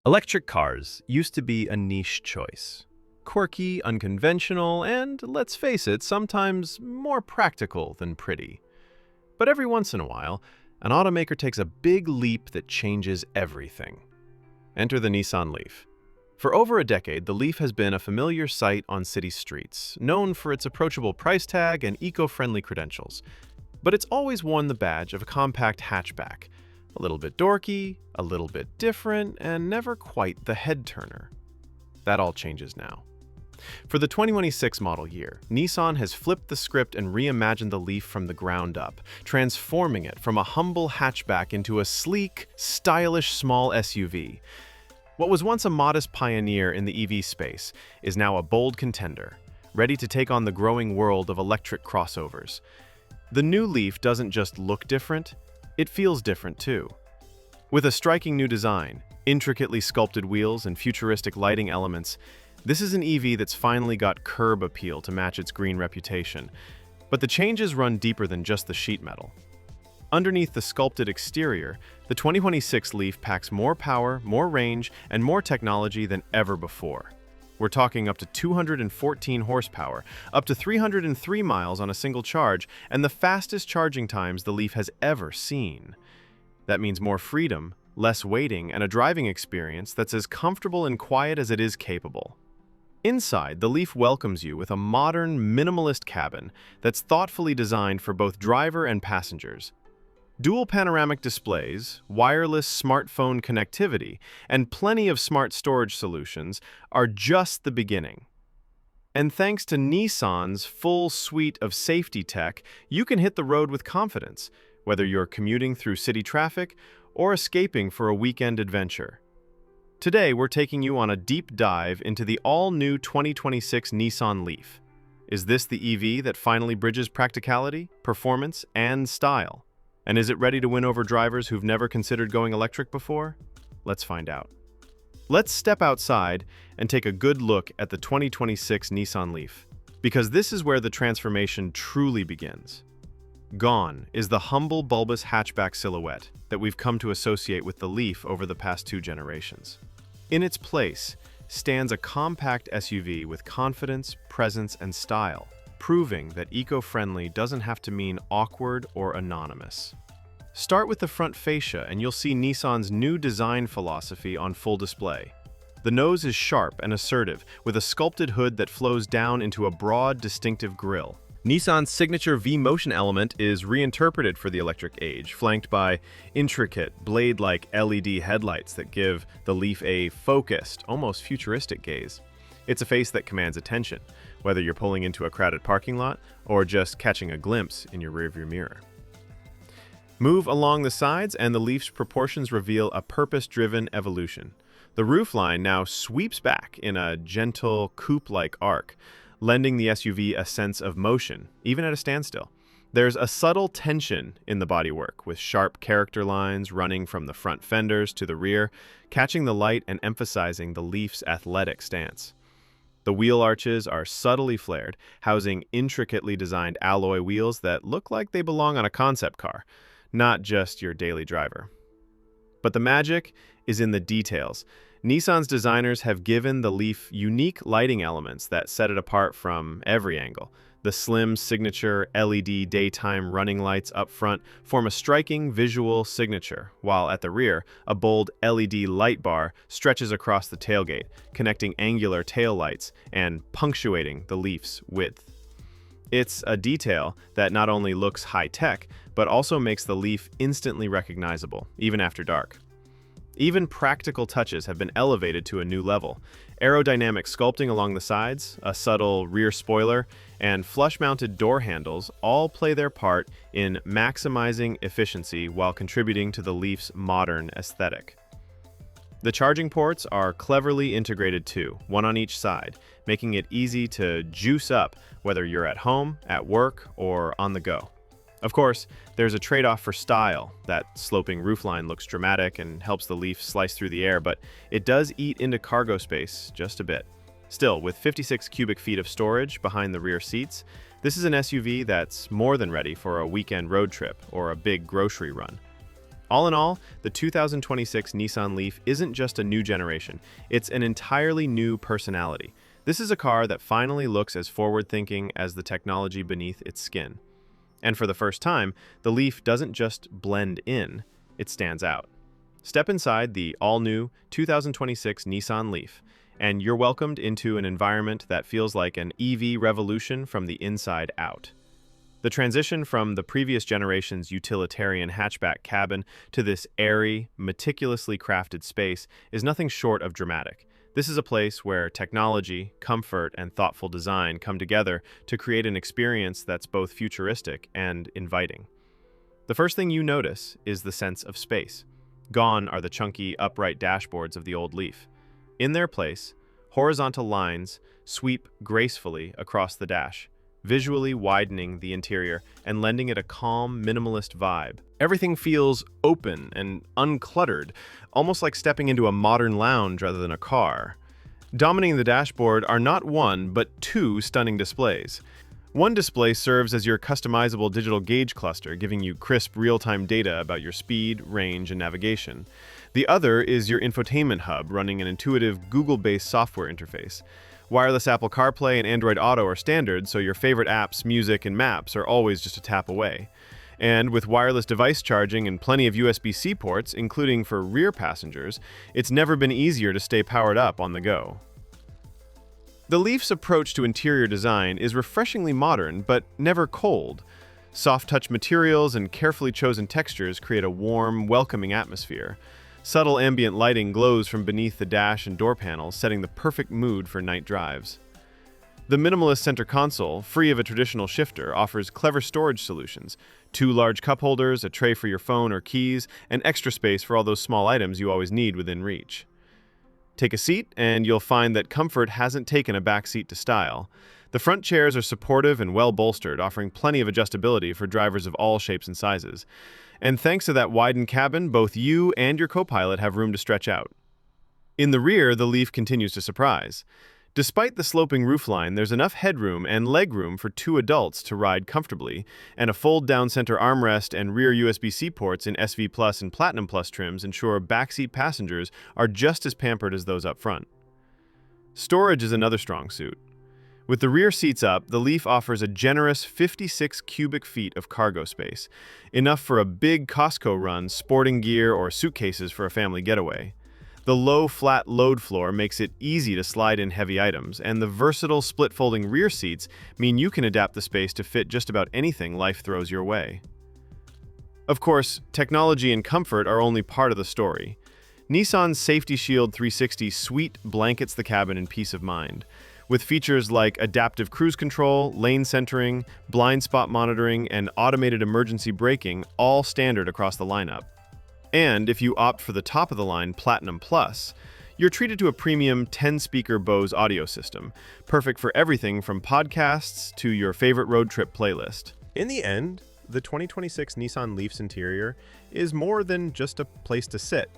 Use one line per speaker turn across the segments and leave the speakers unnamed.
Electric cars used to be a niche choice. Quirky, unconventional, and, let's face it, sometimes more practical than pretty. But every once in a while, an automaker takes a big leap that changes everything. Enter the Nissan Leaf. For over a decade, the Leaf has been a familiar sight on city streets, known for its approachable price tag and eco-friendly credentials. But it's always worn the badge of a compact hatchback, a little bit dorky, a little bit different, and never quite the head-turner. That all changes now. For the 2026 model year, Nissan has flipped the script and reimagined the Leaf from the ground up, transforming it from a humble hatchback into a sleek, stylish small SUV. What was once a modest pioneer in the EV space is now a bold contender, ready to take on the growing world of electric crossovers. The new Leaf doesn't just look different, it feels different too. With a striking new design, intricately sculpted wheels, and futuristic lighting elements, this is an EV that's finally got curb appeal to match its green reputation. But the changes run deeper than just the sheet metal. Underneath the sculpted exterior, the 2026 Leaf packs more power, more range, and more technology than ever before. We're talking up to 214 horsepower, up to 303 miles on a single charge, and the fastest charging times the Leaf has ever seen. That means more freedom, less waiting, and a driving experience that's as comfortable and quiet as it is capable. Inside, the Leaf welcomes you with a modern, minimalist cabin that's thoughtfully designed for both driver and passengers. Dual panoramic displays, wireless smartphone connectivity, and plenty of smart storage solutions are just the beginning. And thanks to Nissan's full suite of safety tech, you can hit the road with confidence, whether you're commuting through city traffic or escaping for a weekend adventure. Today, we're taking you on a deep dive into the all-new 2026 Nissan Leaf. Is this the EV that finally bridges practicality, performance, and style? And is it ready to win over drivers who've never considered going electric before? Let's find out. Let's step outside and take a good look at the 2026 Nissan Leaf, because this is where the transformation truly begins. Gone is the humble, bulbous hatchback silhouette that we've come to associate with the Leaf over the past 2 generations. In its place stands a compact SUV with confidence, presence, and style, proving that eco-friendly doesn't have to mean awkward or anonymous. Start with the front fascia and you'll see Nissan's new design philosophy on full display. The nose is sharp and assertive, with a sculpted hood that flows down into a broad, distinctive grille. Nissan's signature V-motion element is reinterpreted for the electric age, flanked by intricate, blade-like LED headlights that give the Leaf a focused, almost futuristic gaze. It's a face that commands attention, whether you're pulling into a crowded parking lot or just catching a glimpse in your rearview mirror. Move along the sides and the Leaf's proportions reveal a purpose-driven evolution. The roofline now sweeps back in a gentle, coupe-like arc, lending the SUV a sense of motion, even at a standstill. There's a subtle tension in the bodywork, with sharp character lines running from the front fenders to the rear, catching the light and emphasizing the Leaf's athletic stance. The wheel arches are subtly flared, housing intricately designed alloy wheels that look like they belong on a concept car, not just your daily driver. But the magic is in the details. Nissan's designers have given the Leaf unique lighting elements that set it apart from every angle. The slim signature LED daytime running lights up front form a striking visual signature, while at the rear, a bold LED light bar stretches across the tailgate, connecting angular tail lights and punctuating the Leaf's width. It's a detail that not only looks high-tech, but also makes the Leaf instantly recognizable, even after dark. Even practical touches have been elevated to a new level. Aerodynamic sculpting along the sides, a subtle rear spoiler, and flush-mounted door handles all play their part in maximizing efficiency while contributing to the Leaf's modern aesthetic. The charging ports are cleverly integrated too, one on each side, making it easy to juice up whether you're at home, at work, or on the go. Of course, there's a trade-off for style. That sloping roofline looks dramatic and helps the Leaf slice through the air, but it does eat into cargo space just a bit. Still, with 56 cubic feet of storage behind the rear seats, this is an SUV that's more than ready for a weekend road trip or a big grocery run. All in all, the 2026 Nissan Leaf isn't just a new generation, it's an entirely new personality. This is a car that finally looks as forward-thinking as the technology beneath its skin. And for the first time, the Leaf doesn't just blend in, it stands out. Step inside the all-new 2026 Nissan Leaf, and you're welcomed into an environment that feels like an EV revolution from the inside out. The transition from the previous generation's utilitarian hatchback cabin to this airy, meticulously crafted space is nothing short of dramatic. This is a place where technology, comfort, and thoughtful design come together to create an experience that's both futuristic and inviting. The first thing you notice is the sense of space. Gone are the chunky, upright dashboards of the old Leaf. In their place, horizontal lines sweep gracefully across the dash, visually widening the interior and lending it a calm, minimalist vibe. Everything feels open and uncluttered, almost like stepping into a modern lounge rather than a car. Dominating the dashboard are not one, but two stunning displays. One display serves as your customizable digital gauge cluster, giving you crisp, real-time data about your speed, range, and navigation. The other is your infotainment hub, running an intuitive Google-based software interface. Wireless Apple CarPlay and Android Auto are standard, so your favorite apps, music, and maps are always just a tap away. And with wireless device charging and plenty of USB-C ports, including for rear passengers, it's never been easier to stay powered up on the go. The Leaf's approach to interior design is refreshingly modern, but never cold. Soft-touch materials and carefully chosen textures create a warm, welcoming atmosphere. Subtle ambient lighting glows from beneath the dash and door panels, setting the perfect mood for night drives. The minimalist center console, free of a traditional shifter, offers clever storage solutions. 2 large cup holders, a tray for your phone or keys, and extra space for all those small items you always need within reach. Take a seat, and you'll find that comfort hasn't taken a backseat to style. The front chairs are supportive and well-bolstered, offering plenty of adjustability for drivers of all shapes and sizes. And thanks to that widened cabin, both you and your co-pilot have room to stretch out. In the rear, the Leaf continues to surprise. Despite the sloping roofline, there's enough headroom and legroom for 2 adults to ride comfortably, and a fold-down center armrest and rear USB-C ports in SV Plus and Platinum Plus trims ensure backseat passengers are just as pampered as those up front. Storage is another strong suit. With the rear seats up, the Leaf offers a generous 56 cubic feet of cargo space, enough for a big Costco run, sporting gear, or suitcases for a family getaway. The low, flat load floor makes it easy to slide in heavy items, and the versatile split-folding rear seats mean you can adapt the space to fit just about anything life throws your way. Of course, technology and comfort are only part of the story. Nissan's Safety Shield 360 suite blankets the cabin in peace of mind, with features like adaptive cruise control, lane centering, blind spot monitoring, and automated emergency braking, all standard across the lineup. And if you opt for the top-of-the-line Platinum Plus, you're treated to a premium 10-speaker Bose audio system, perfect for everything from podcasts to your favorite road trip playlist. In the end, the 2026 Nissan Leaf's interior is more than just a place to sit.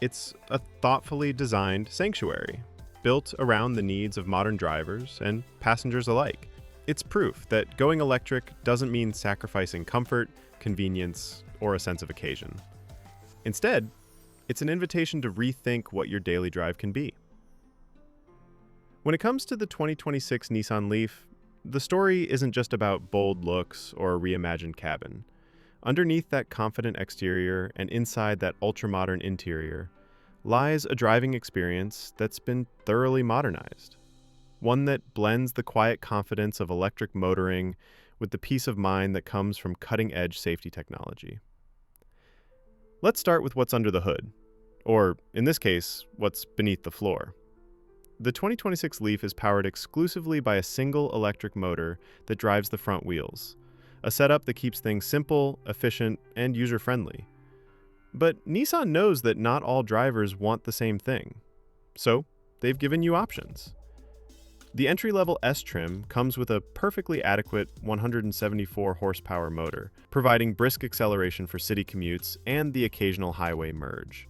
It's a thoughtfully designed sanctuary, built around the needs of modern drivers and passengers alike. It's proof that going electric doesn't mean sacrificing comfort, convenience, or a sense of occasion. Instead, it's an invitation to rethink what your daily drive can be. When it comes to the 2026 Nissan Leaf, the story isn't just about bold looks or a reimagined cabin. Underneath that confident exterior and inside that ultra-modern interior lies a driving experience that's been thoroughly modernized. One that blends the quiet confidence of electric motoring with the peace of mind that comes from cutting-edge safety technology. Let's start with what's under the hood, or in this case, what's beneath the floor. The 2026 Leaf is powered exclusively by a single electric motor that drives the front wheels, a setup that keeps things simple, efficient, and user-friendly. But Nissan knows that not all drivers want the same thing, so they've given you options. The entry-level S trim comes with a perfectly adequate 174 horsepower motor, providing brisk acceleration for city commutes and the occasional highway merge.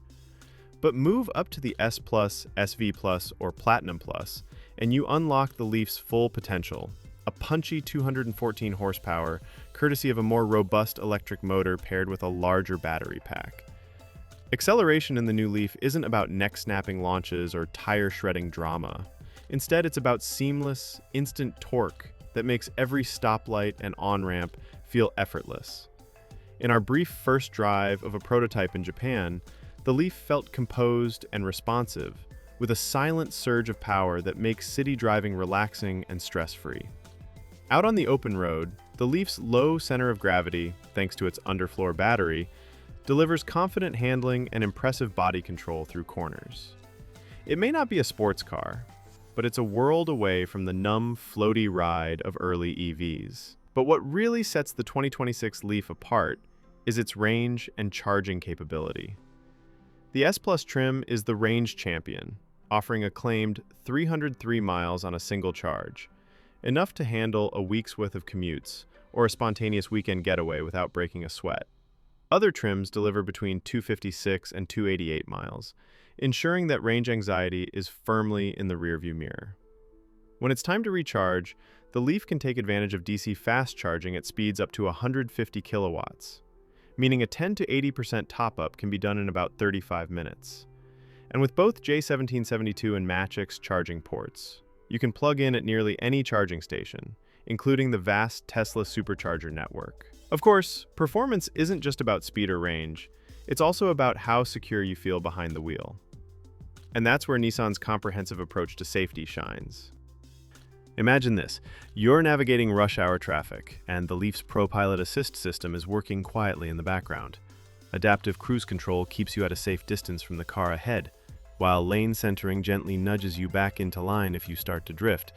But move up to the S Plus, SV Plus, or Platinum Plus, and you unlock the Leaf's full potential, a punchy 214 horsepower, courtesy of a more robust electric motor paired with a larger battery pack. Acceleration in the new Leaf isn't about neck-snapping launches or tire-shredding drama. Instead, it's about seamless, instant torque that makes every stoplight and on-ramp feel effortless. In our brief first drive of a prototype in Japan, the Leaf felt composed and responsive, with a silent surge of power that makes city driving relaxing and stress-free. Out on the open road, the Leaf's low center of gravity, thanks to its underfloor battery, delivers confident handling and impressive body control through corners. It may not be a sports car, but it's a world away from the numb, floaty ride of early EVs. But what really sets the 2026 Leaf apart is its range and charging capability. The S Plus trim is the range champion, offering a claimed 303 miles on a single charge, enough to handle a week's worth of commutes or a spontaneous weekend getaway without breaking a sweat. Other trims deliver between 256 and 288 miles, ensuring that range anxiety is firmly in the rearview mirror. When it's time to recharge, the Leaf can take advantage of DC fast charging at speeds up to 150 kilowatts, meaning a 10 to 80% top-up can be done in about 35 minutes. And with both J1772 and Matchix charging ports, you can plug in at nearly any charging station, including the vast Tesla supercharger network. Of course, performance isn't just about speed or range, it's also about how secure you feel behind the wheel. And that's where Nissan's comprehensive approach to safety shines. Imagine this, you're navigating rush hour traffic, and the Leaf's ProPilot Assist system is working quietly in the background. Adaptive cruise control keeps you at a safe distance from the car ahead, while lane centering gently nudges you back into line if you start to drift.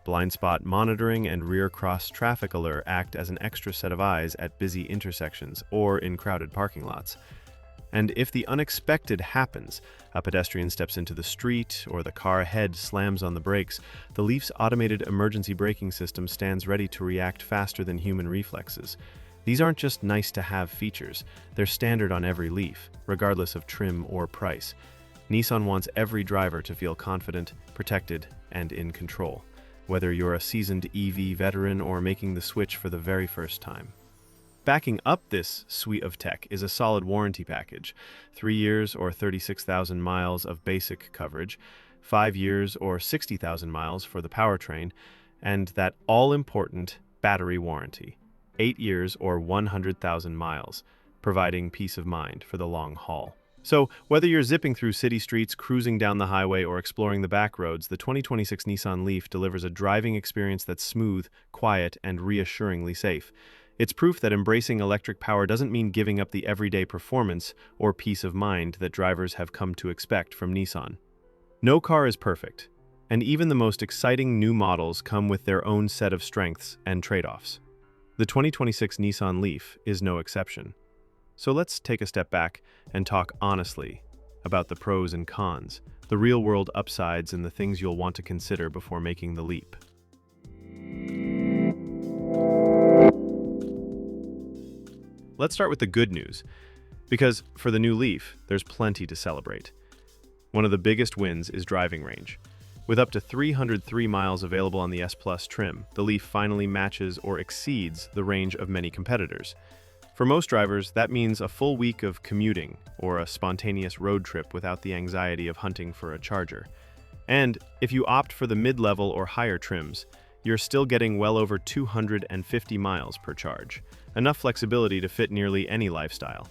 Blind spot monitoring and rear cross traffic alert act as an extra set of eyes at busy intersections or in crowded parking lots. And if the unexpected happens, a pedestrian steps into the street or the car ahead slams on the brakes, the Leaf's automated emergency braking system stands ready to react faster than human reflexes. These aren't just nice-to-have features, they're standard on every Leaf, regardless of trim or price. Nissan wants every driver to feel confident, protected, and in control, whether you're a seasoned EV veteran or making the switch for the very first time. Backing up this suite of tech is a solid warranty package, 3 years or 36,000 miles of basic coverage, 5 years or 60,000 miles for the powertrain, and that all-important battery warranty, 8 years or 100,000 miles, providing peace of mind for the long haul. So, whether you're zipping through city streets, cruising down the highway, or exploring the back roads, the 2026 Nissan Leaf delivers a driving experience that's smooth, quiet, and reassuringly safe. It's proof that embracing electric power doesn't mean giving up the everyday performance or peace of mind that drivers have come to expect from Nissan. No car is perfect, and even the most exciting new models come with their own set of strengths and trade-offs. The 2026 Nissan Leaf is no exception. So let's take a step back and talk honestly about the pros and cons, the real-world upsides, and the things you'll want to consider before making the leap. Let's start with the good news, because for the new Leaf, there's plenty to celebrate. One of the biggest wins is driving range. With up to 303 miles available on the S Plus trim, the Leaf finally matches or exceeds the range of many competitors. For most drivers, that means a full week of commuting or a spontaneous road trip without the anxiety of hunting for a charger. And if you opt for the mid-level or higher trims, you're still getting well over 250 miles per charge, enough flexibility to fit nearly any lifestyle.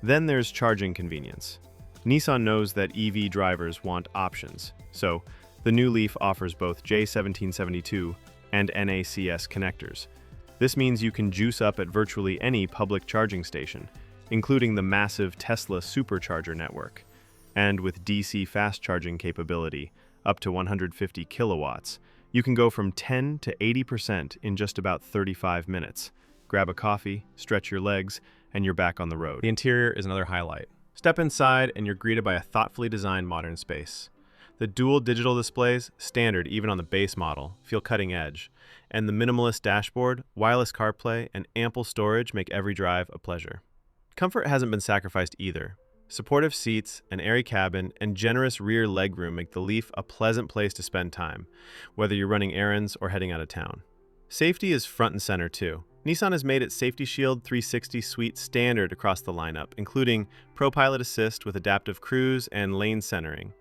Then there's charging convenience. Nissan knows that EV drivers want options, so the new Leaf offers both J1772 and NACS connectors. This means you can juice up at virtually any public charging station, including the massive Tesla supercharger network. And with DC fast charging capability, up to 150 kilowatts, you can go from 10 to 80% in just about 35 minutes. Grab a coffee, stretch your legs, and you're back on the road.
The interior is another highlight. Step inside and you're greeted by a thoughtfully designed modern space. The dual digital displays, standard even on the base model, feel cutting edge, and the minimalist dashboard, wireless CarPlay, and ample storage make every drive a pleasure. Comfort hasn't been sacrificed either. Supportive seats, an airy cabin, and generous rear legroom make the Leaf a pleasant place to spend time, whether you're running errands or heading out of town. Safety is front and center too. Nissan has made its Safety Shield 360 suite standard across the lineup, including Pro Pilot Assist with adaptive cruise and lane centering.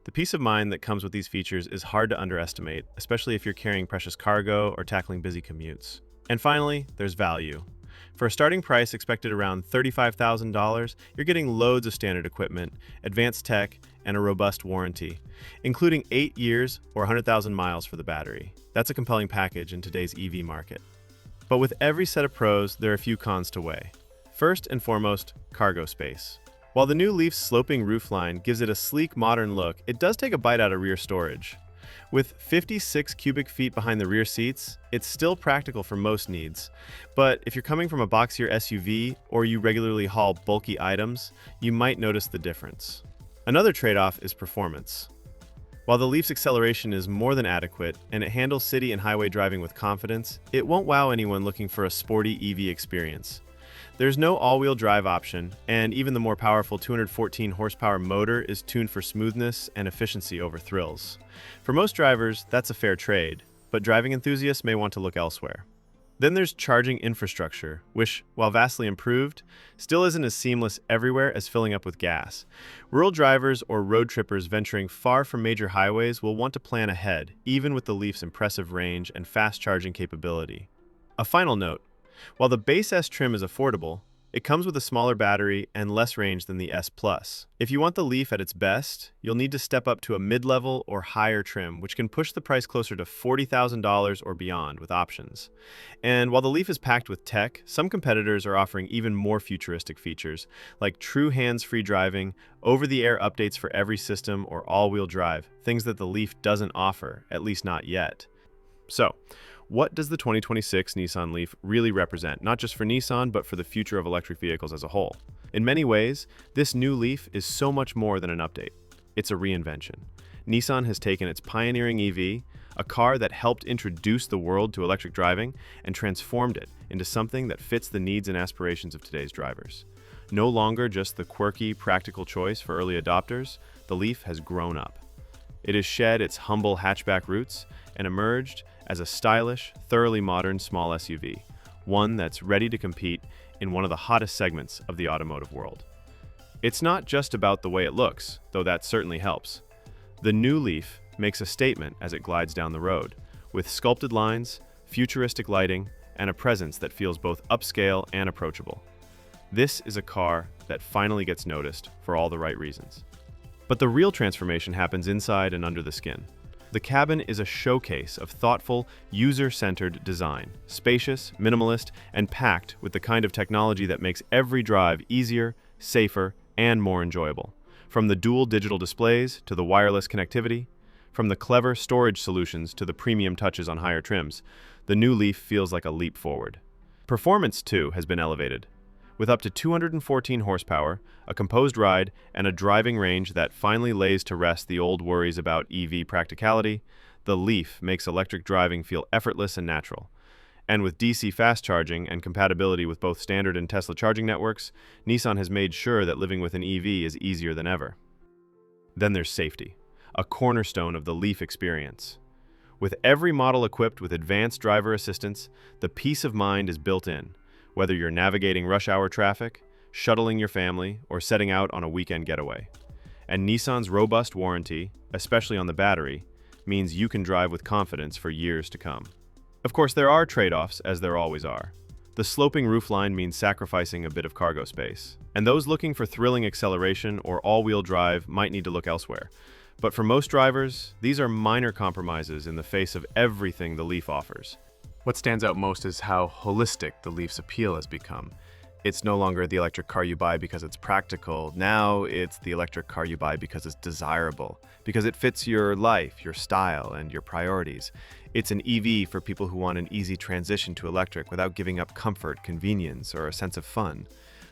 The peace of mind that comes with these features is hard to underestimate, especially if you're carrying precious cargo or tackling busy commutes. And finally, there's value. For a starting price expected around $35,000, you're getting loads of standard equipment, advanced tech, and a robust warranty, including 8 years or 100,000 miles for the battery. That's a compelling package in today's EV market. But with every set of pros, there are a few cons to weigh. First and foremost, cargo space. While the new Leaf's sloping roofline gives it a sleek, modern look, it does take a bite out of rear storage. With 56 cubic feet behind the rear seats, it's still practical for most needs. But if you're coming from a boxier SUV or you regularly haul bulky items, you might notice the difference. Another trade-off is performance. While the Leaf's acceleration is more than adequate and it handles city and highway driving with confidence, it won't wow anyone looking for a sporty EV experience. There's no all-wheel drive option, and even the more powerful 214 horsepower motor is tuned for smoothness and efficiency over thrills. For most drivers, that's a fair trade, but driving enthusiasts may want to look elsewhere. Then there's charging infrastructure, which, while vastly improved, still isn't as seamless everywhere as filling up with gas. Rural drivers or road trippers venturing far from major highways will want to plan ahead, even with the Leaf's impressive range and fast charging capability. A final note, while the base S trim is affordable, it comes with a smaller battery and less range than the S Plus. If you want the Leaf at its best, you'll need to step up to a mid-level or higher trim, which can push the price closer to $40,000 or beyond with options. And while the Leaf is packed with tech, some competitors are offering even more futuristic features, like true hands-free driving, over-the-air updates for every system, or all-wheel drive, things that the Leaf doesn't offer, at least not yet. So, what does the 2026 Nissan Leaf really represent, not just for Nissan, but for the future of electric vehicles as a whole? In many ways, this new Leaf is so much more than an update. It's a reinvention. Nissan has taken its pioneering EV, a car that helped introduce the world to electric driving, and transformed it into something that fits the needs and aspirations of today's drivers. No longer just the quirky, practical choice for early adopters, the Leaf has grown up. It has shed its humble hatchback roots and emerged as a stylish, thoroughly modern small SUV, one that's ready to compete in one of the hottest segments of the automotive world. It's not just about the way it looks, though that certainly helps. The new Leaf makes a statement as it glides down the road, with sculpted lines, futuristic lighting, and a presence that feels both upscale and approachable. This is a car that finally gets noticed for all the right reasons. But the real transformation happens inside and under the skin. The cabin is a showcase of thoughtful, user-centered design, spacious, minimalist, and packed with the kind of technology that makes every drive easier, safer, and more enjoyable. From the dual digital displays to the wireless connectivity, from the clever storage solutions to the premium touches on higher trims, the new Leaf feels like a leap forward. Performance, too, has been elevated. With up to 214 horsepower, a composed ride, and a driving range that finally lays to rest the old worries about EV practicality, the Leaf makes electric driving feel effortless and natural. And with DC fast charging and compatibility with both standard and Tesla charging networks, Nissan has made sure that living with an EV is easier than ever. Then there's safety, a cornerstone of the Leaf experience. With every model equipped with advanced driver assistance, the peace of mind is built in. Whether you're navigating rush hour traffic, shuttling your family, or setting out on a weekend getaway. And Nissan's robust warranty, especially on the battery, means you can drive with confidence for years to come. Of course, there are trade-offs, as there always are. The sloping roofline means sacrificing a bit of cargo space, and those looking for thrilling acceleration or all-wheel drive might need to look elsewhere. But for most drivers, these are minor compromises in the face of everything the Leaf offers. What stands out most is how holistic the Leaf's appeal has become. It's no longer the electric car you buy because it's practical. Now it's the electric car you buy because it's desirable, because it fits your life, your style, and your priorities. It's an EV for people who want an easy transition to electric without giving up comfort, convenience, or a sense of fun.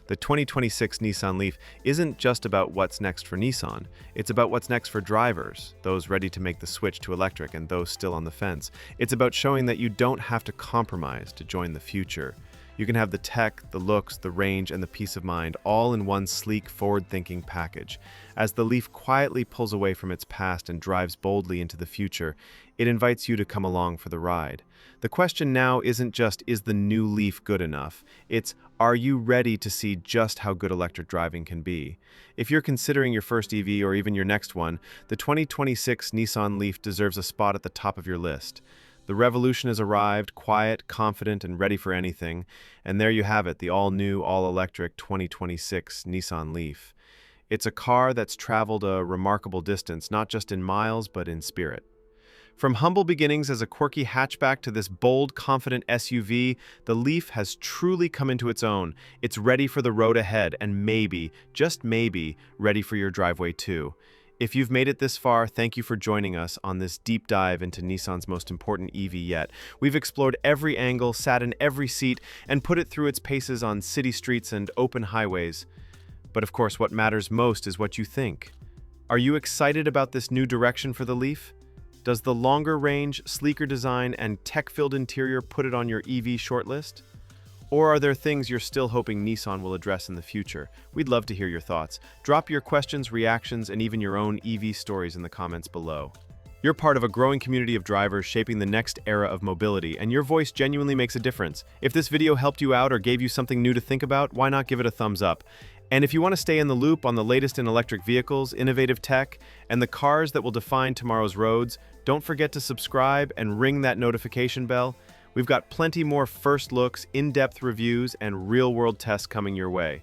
The 2026 Nissan Leaf isn't just about what's next for Nissan, it's about what's next for drivers, those ready to make the switch to electric and those still on the fence. It's about showing that you don't have to compromise to join the future. You can have the tech, the looks, the range, and the peace of mind all in one sleek, forward-thinking package. As the Leaf quietly pulls away from its past and drives boldly into the future, it invites you to come along for the ride. The question now isn't just, is the new Leaf good enough? It's, are you ready to see just how good electric driving can be? If you're considering your first EV or even your next one, the 2026 Nissan Leaf deserves a spot at the top of your list. The revolution has arrived, quiet, confident, and ready for anything. And there you have it, the all-new, all-electric 2026 Nissan Leaf. It's a car that's traveled a remarkable distance, not just in miles, but in spirit. From humble beginnings as a quirky hatchback to this bold, confident SUV, the Leaf has truly come into its own. It's ready for the road ahead, and maybe, just maybe, ready for your driveway too. If you've made it this far, thank you for joining us on this deep dive into Nissan's most important EV yet. We've explored every angle, sat in every seat, and put it through its paces on city streets and open highways. But of course, what matters most is what you think. Are you excited about this new direction for the Leaf? Does the longer range, sleeker design, and tech-filled interior put it on your EV shortlist? Or are there things you're still hoping Nissan will address in the future? We'd love to hear your thoughts. Drop your questions, reactions, and even your own EV stories in the comments below. You're part of a growing community of drivers shaping the next era of mobility, and your voice genuinely makes a difference. If this video helped you out or gave you something new to think about, why not give it a thumbs up? And if you want to stay in the loop on the latest in electric vehicles, innovative tech, and the cars that will define tomorrow's roads, don't forget to subscribe and ring that notification bell. We've got plenty more first looks, in-depth reviews, and real-world tests coming your way.